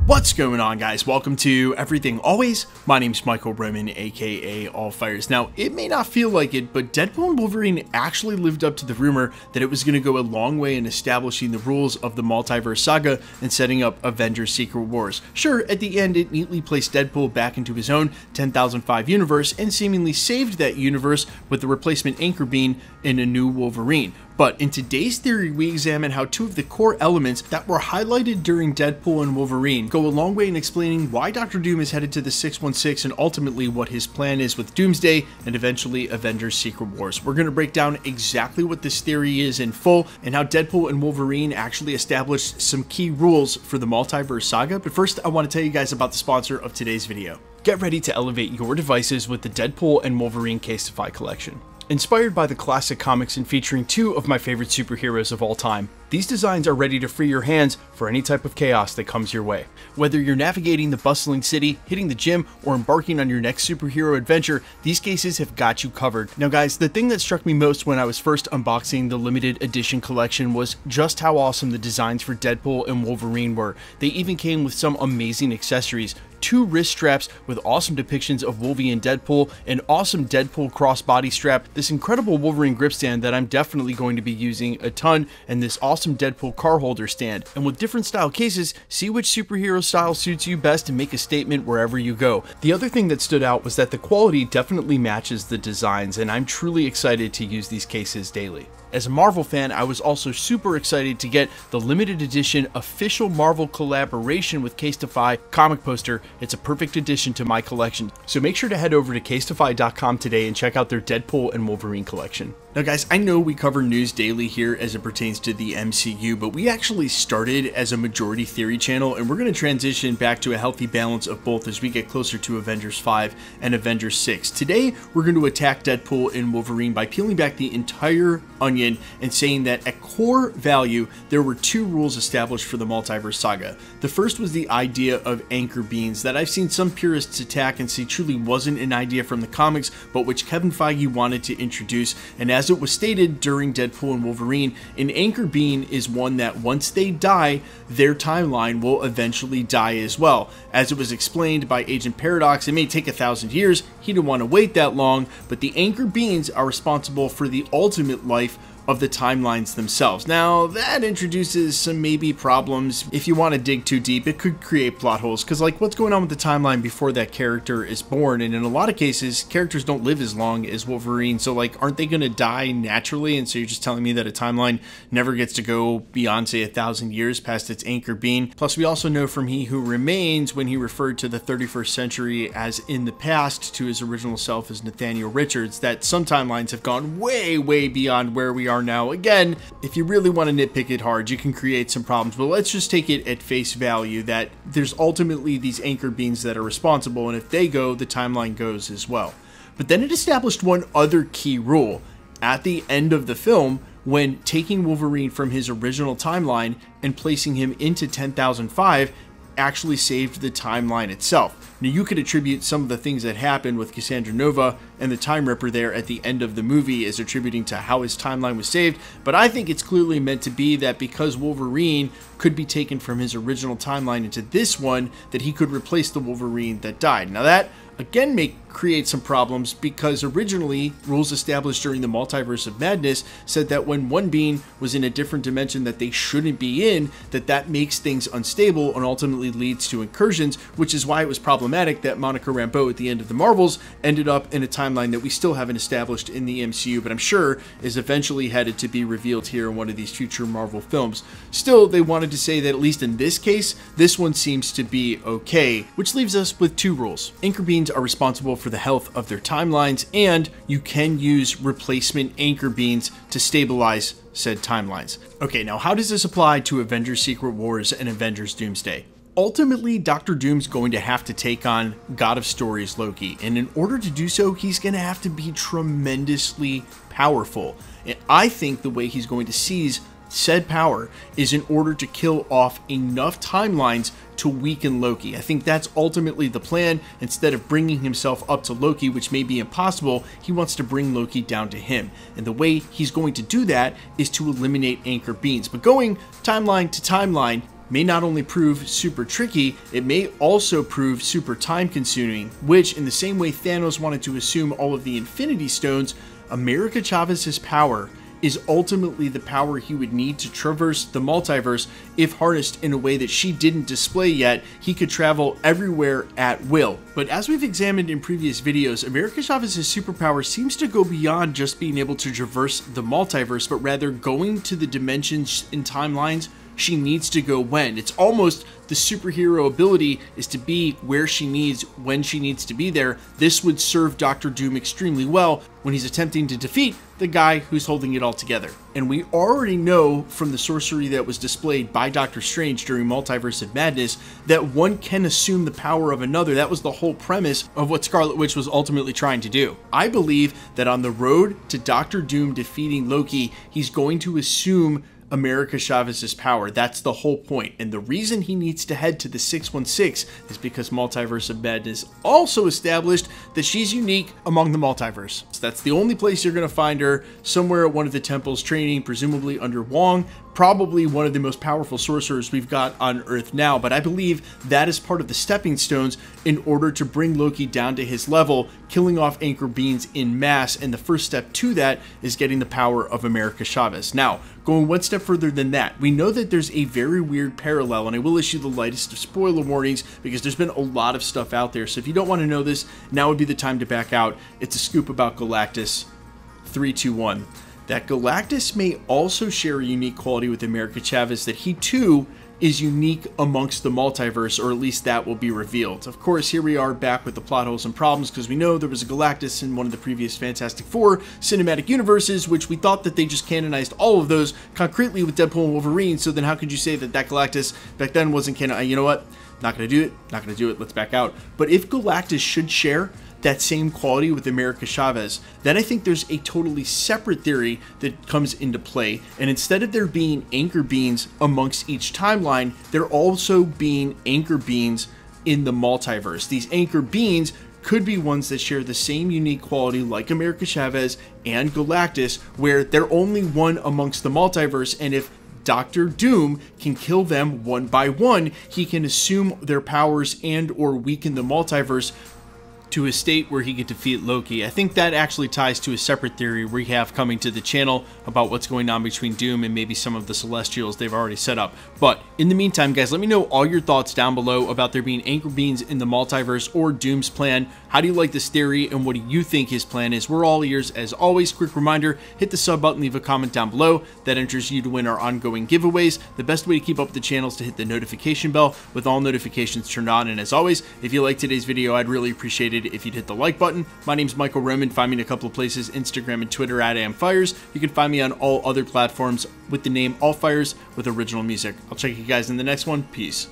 What's going on, guys? Welcome to Everything Always. My name's Michael Roman, aka Allfires. Now, it may not feel like it, but Deadpool and Wolverine actually lived up to the rumor that it was going to go a long way in establishing the rules of the multiverse saga and setting up Avengers Secret Wars. Sure, at the end, it neatly placed Deadpool back into his own 10,005 universe and seemingly saved that universe with the replacement Anchor Bean in a new Wolverine. But in today's theory, we examine how two of the core elements that were highlighted during Deadpool and Wolverine go a long way in explaining why Dr. Doom is headed to the 616 and ultimately what his plan is with Doomsday and eventually Avengers Secret Wars. We're going to break down exactly what this theory is in full and how Deadpool and Wolverine actually established some key rules for the multiverse saga. But first, I want to tell you guys about the sponsor of today's video. Get ready to elevate your devices with the Deadpool and Wolverine Casetify collection. Inspired by the classic comics and featuring two of my favorite superheroes of all time, these designs are ready to free your hands for any type of chaos that comes your way. Whether you're navigating the bustling city, hitting the gym, or embarking on your next superhero adventure, these cases have got you covered. Now guys, the thing that struck me most when I was first unboxing the limited edition collection was just how awesome the designs for Deadpool and Wolverine were. They even came with some amazing accessories. Two wrist straps with awesome depictions of Wolvie and Deadpool, an awesome Deadpool crossbody strap, this incredible Wolverine grip stand that I'm definitely going to be using a ton, and this awesome Deadpool car holder stand. And with different style cases, see which superhero style suits you best and make a statement wherever you go. The other thing that stood out was that the quality definitely matches the designs, and I'm truly excited to use these cases daily. As a Marvel fan, I was also super excited to get the limited edition official Marvel collaboration with Casetify comic poster. It's a perfect addition to my collection. So make sure to head over to casetify.com today and check out their Deadpool and Wolverine collection. Now guys, I know we cover news daily here as it pertains to the MCU, but we actually started as a majority theory channel, and we're going to transition back to a healthy balance of both as we get closer to Avengers 5 and Avengers 6. Today, we're going to attack Deadpool and Wolverine by peeling back the entire onion and saying that at core value, there were two rules established for the multiverse saga. The first was the idea of anchor beans that I've seen some purists attack and say truly wasn't an idea from the comics, but which Kevin Feige wanted to introduce. And as it was stated during Deadpool and Wolverine, an anchor bean is one that once they die, their timeline will eventually die as well. As it was explained by Agent Paradox, it may take 1,000 years. He didn't want to wait that long, but the anchor beans are responsible for the ultimate life of the timelines themselves. Now, that introduces some maybe problems. If you want to dig too deep, it could create plot holes, because like what's going on with the timeline before that character is born? And in a lot of cases, characters don't live as long as Wolverine, so like aren't they going to die naturally? And so you're just telling me that a timeline never gets to go beyond, say, 1,000 years past its anchor bean. Plus, we also know from He Who Remains, when he referred to the 31st century as in the past to his original self as Nathaniel Richards, that some timelines have gone way, way beyond where we are now. Again, if you really want to nitpick it hard, you can create some problems, but let's just take it at face value that there's ultimately these anchor beans that are responsible, and if they go, the timeline goes as well. But then it established one other key rule. At the end of the film, when taking Wolverine from his original timeline and placing him into 10,005, actually saved the timeline itself. Now, you could attribute some of the things that happened with Cassandra Nova and the Time Ripper there at the end of the movie as attributing to how his timeline was saved, but I think it's clearly meant to be that because Wolverine could be taken from his original timeline into this one, that he could replace the Wolverine that died. Now that again may create some problems, because originally rules established during the Multiverse of Madness said that when one being was in a different dimension that they shouldn't be in, that makes things unstable and ultimately leads to incursions, which is why it was problematic that Monica Rambeau at the end of the Marvels ended up in a timeline that we still haven't established in the MCU, but I'm sure is eventually headed to be revealed here in one of these future Marvel films. Still, they wanted to say that at least in this case, this one seems to be okay, which leaves us with two rules. Anchor beans are responsible for the health of their timelines, and you can use replacement anchor beans to stabilize said timelines. Okay, now how does this apply to Avengers Secret Wars and Avengers Doomsday? Ultimately, Dr. Doom's going to have to take on God of Stories Loki, and in order to do so, he's going to have to be tremendously powerful. And I think the way he's going to seize said power is in order to kill off enough timelines to weaken Loki. I think that's ultimately the plan. Instead of bringing himself up to Loki, which may be impossible, he wants to bring Loki down to him. And the way he's going to do that is to eliminate anchor beans. But going timeline to timeline, may not only prove super tricky, it may also prove super time consuming, which in the same way Thanos wanted to assume all of the Infinity Stones, America Chavez's power is ultimately the power he would need to traverse the multiverse. If harnessed in a way that she didn't display yet, he could travel everywhere at will. But as we've examined in previous videos, America Chavez's superpower seems to go beyond just being able to traverse the multiverse, but rather going to the dimensions and timelines she needs to go when. It's almost the superhero ability is to be where she needs when she needs to be there. This would serve Doctor Doom extremely well when he's attempting to defeat the guy who's holding it all together. And we already know from the sorcery that was displayed by Doctor Strange during Multiverse of Madness that one can assume the power of another. That was the whole premise of what Scarlet Witch was ultimately trying to do. I believe that on the road to Doctor Doom defeating Loki, he's going to assume America Chavez's power. That's the whole point. And the reason he needs to head to the 616 is because Multiverse of Madness also established that she's unique among the multiverse. So that's the only place you're going to find her, somewhere at one of the temples training, presumably under Wong, probably one of the most powerful sorcerers we've got on Earth now. But I believe that is part of the stepping stones in order to bring Loki down to his level, killing off Anchor Beans in mass. And the first step to that is getting the power of America Chavez. Now, going one step further than that, we know that there's a very weird parallel, and I will issue the lightest of spoiler warnings because there's been a lot of stuff out there. So if you don't want to know this, now would be the time to back out. It's a scoop about Galactus. 3, 2, 1. That Galactus may also share a unique quality with America Chavez, that he too is unique amongst the multiverse, or at least that will be revealed. Of course, here we are back with the plot holes and problems because we know there was a Galactus in one of the previous Fantastic Four cinematic universes, which we thought that they just canonized all of those concretely with Deadpool and Wolverine. So then how could you say that that Galactus back then wasn't canon? You know what? Not going to do it. Not going to do it. Let's back out. But if Galactus should share that same quality with America Chavez, then I think there's a totally separate theory that comes into play. And instead of there being Anchor Beans amongst each timeline, there also being Anchor Beans in the multiverse. These Anchor Beans could be ones that share the same unique quality like America Chavez and Galactus, where they're only one amongst the multiverse, and if Doctor Doom can kill them one by one, he can assume their powers and or weaken the multiverse to a state where he could defeat Loki. I think that actually ties to a separate theory we have coming to the channel about what's going on between Doom and maybe some of the Celestials they've already set up. But in the meantime, guys, let me know all your thoughts down below about there being Anchor Beans in the multiverse or Doom's plan. How do you like this theory, and what do you think his plan is? We're all ears as always. Quick reminder, hit the sub button, leave a comment down below. That enters you to win our ongoing giveaways. The best way to keep up with the channel is to hit the notification bell with all notifications turned on. And as always, if you liked today's video, I'd really appreciate it if you'd hit the like button. My name's Michael Roman. Find me in a couple of places, Instagram and Twitter at AmFires. You can find me on all other platforms with the name AllFires with original music. I'll check you guys in the next one. Peace.